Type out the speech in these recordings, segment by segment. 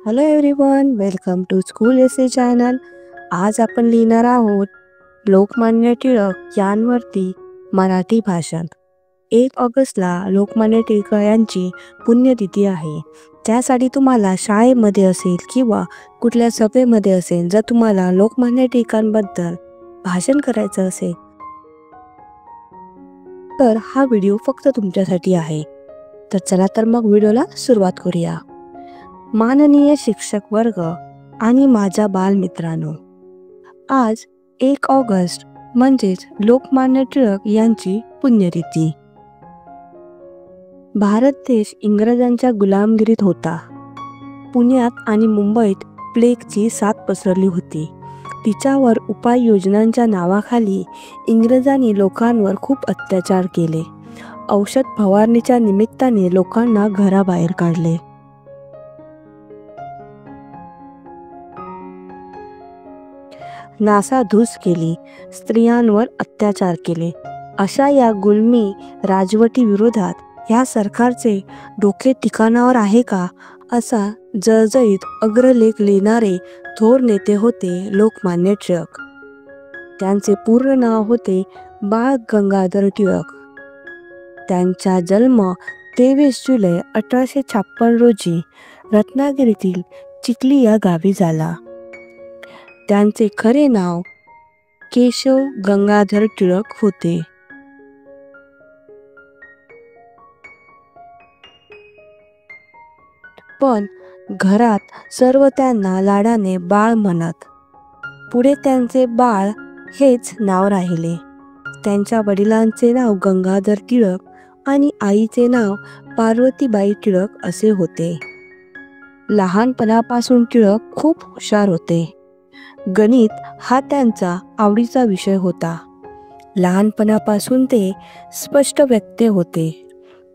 Hello everyone, welcome to school essay channel. आज आपण लिहिणार आहोत लोकमान्य टिळक यांवरती मराठी भाषण. 1 ऑगस्टला लोकमान्य टिळक यांची पुण्यतिथी आहे. त्यासाठी तुम्हाला शाळेमध्ये असेल किंवा कुठल्या सभेमध्ये असेल, जर तुम्हाला लोकमान्य टिळकांबद्दल भाषण करायचं असेल तर हा व्हिडिओ फक्त तुमच्यासाठी आहे. तर चला तर मग व्हिडिओला सुरुवात करूया. माननीय शिक्षक वर्ग आणि माझ्या बालमित्रांनो, आज 1 ऑगस्ट म्हणजेच लोकमान्य टिळक यांची पुण्यतिथी. भारत देश इंग्रजांच्या गुलामगिरीत होता. पुण्यात आणि मुंबईत प्लेगची साथ पसरली होती. तिच्यावर उपाययोजनांच्या नावाखाली इंग्रजांनी लोकांवर खूप अत्याचार केले. औषध फवारणीच्या निमित्ताने लोकांना घराबाहेर काढले. नासाधूस केली, स्त्रियांवर अत्याचार केले. अशा या गुलामी राजवटी विरोधात ह्या सरकारचे डोके ठिकाणावर आहे का, असा जळजळीत अग्रलेख लिहिणारे थोर नेते होते लोकमान्य टिळक. त्यांचे पूर्ण नाव होते बाळ गंगाधर टिळक. त्यांचा जन्म 23 जुलै 1856 रोजी रत्नागिरीतील चिखली या गावी झाला. त्यांचे खरे नाव केशव गंगाधर टिळक होते. पण घरात सर्व त्यांना लाडाने बाळ म्हणत. पुढे त्यांचे बाळ हेच नाव राहिले. त्यांच्या वडिलांचे नाव गंगाधर टिळक आणि आईचे नाव पार्वतीबाई टिळक असे होते. लहानपणापासून टिळक खूप हुशार होते. गणित हा त्यांचा आवडीचा विषय होता. लहानपणापासून ते स्पष्ट वक्ते होते.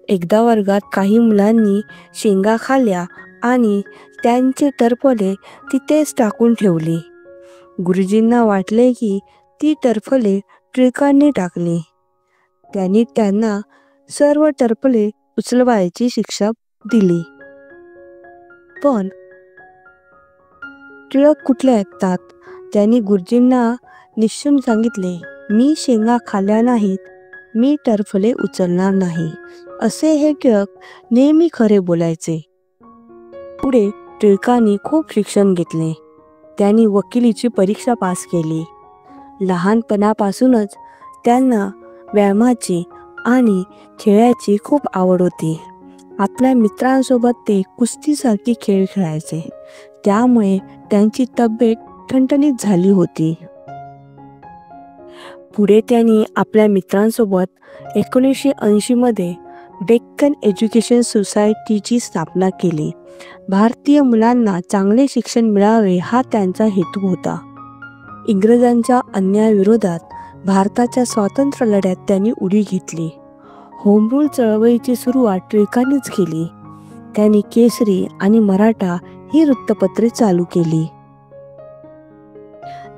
एकदा वर्गात काही मुलांनी शेंगा खाल्ल्या आणि त्यांची टरफले तिथेच टाकून ठेवली. गुरुजींना वाटले की ती टरफले टिळकांनी टाकली. त्यांनी त्यांना सर्व टरफले उचलवायची शिक्षा दिली. पण टिळक कुठले ऐकतात. त्यांनी गुरुजींना निश्चून सांगितले, मी शेंगा खाल्ल्या नाहीत, मी टरफले उचलणार नाही. असे हे टिळक नेहमी खरे बोलायचे. पुढे टिळकांनी खूप शिक्षण घेतले. त्यांनी वकिलीची परीक्षा पास केली. लहानपणापासूनच त्यांना व्यायामाची आणि खेळाची खूप आवड होती. आपल्या मित्रांसोबत ते कुस्तीसारखे खेळ खेळायचे. त्यामुळे त्यांची तब्येत ठणठणीत झाली होती. पुढे त्यांनी आपल्या मित्रांसोबत 1980 मध्ये डेक्कन एज्युकेशन सोसायटीची स्थापना केली. भारतीय मुलांना चांगले शिक्षण मिळावे हा त्यांचा हेतू होता. इंग्रजांच्या अन्यायाविरोधात भारताच्या स्वातंत्र्य लढ्यात त्यांनी उडी घेतली. होम रूल चळवळीची सुरुवात टिळकांनीच केली. त्यांनी केसरी आणि मराठा ही वृत्तपत्रे चालू केली.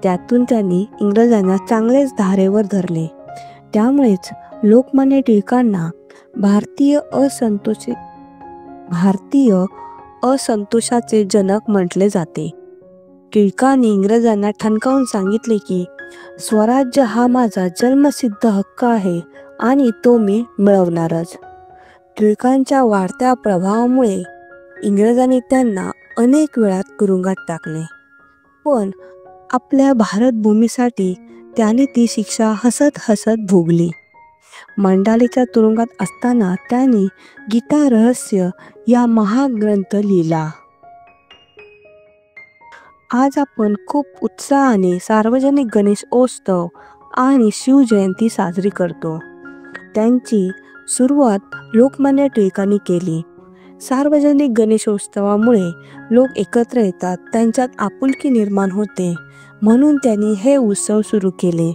त्यातून त्यांनी इंग्रजांना चांगलेच धारेवर धरले. त्यामुळेच लोकमान्य टिळकांना भारतीय असंतोषाचे जनक म्हटले जाते. टिळकांनी इंग्रजांना ठणकावून सांगितले की स्वराज्य हा माझा जन्मसिद्ध हक्क आहे आणि तो मी मिळवणारच. टिळकांच्या वाढत्या प्रभावामुळे इंग्रजांनी त्यांना अनेक वेळा तुरुंगात टाकले. पण आपल्या भारतभूमीसाठी त्यांनी ती शिक्षा हसत हसत भोगली. मंडालेच्या तुरुंगात असताना त्यांनी गीता रहस्य या महाग्रंथ लिहिला. आज आपण खूप उत्साहाने सार्वजनिक गणेशोत्सव आणि शिवजयंती साजरी करतो. त्यांची सुरुवात लोकमान्य टिळकांनी केली. सार्वजनिक गणेशोत्सवामुळे लोक एकत्र येतात, त्यांच्यात आपुलकी निर्माण होते, म्हणून त्यांनी हे उत्सव सुरू केले.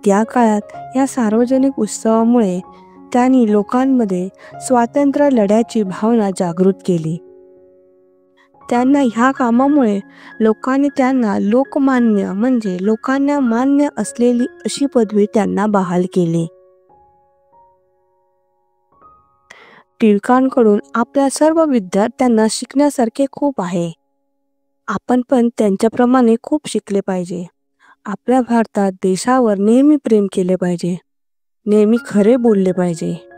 त्या काळात या सार्वजनिक उत्सवामुळे त्यांनी लोकांमध्ये स्वातंत्र्य लढ्याची भावना जागृत केली. त्यांना ह्या कामामुळे लोकांनी त्यांना लोकमान्य म्हणजे लोकांना मान्य असलेली अशी पदवी त्यांना बहाल केली. टिळकांकडून आपल्या सर्व विद्यार्थ्यांना शिकण्यासारखे खूप आहे. आपण पण त्यांच्याप्रमाणे खूप शिकले पाहिजे. आपल्या भारतात देशावर नेहमी प्रेम केले पाहिजे. नेहमी खरे बोलले पाहिजे.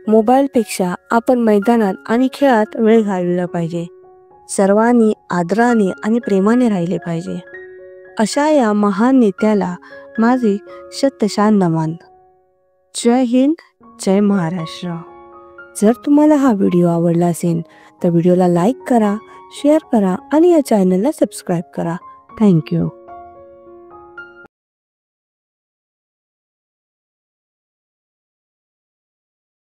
मोबाईलपेक्षा आपण मैदानात आणि खेळात वेळ घालवला पाहिजे. सर्वांनी आदराने आणि प्रेमाने राहिले पाहिजे. अशा या महान नेत्याला माझे शतशान नमन. जय हिंद, जय महाराष्ट्र. जर तुम्हाला हा व्हिडिओ आवडला असेल तर व्हिडिओला लाईक करा, शेअर करा आणि या चॅनलला सबस्क्राईब करा. थँक्यू.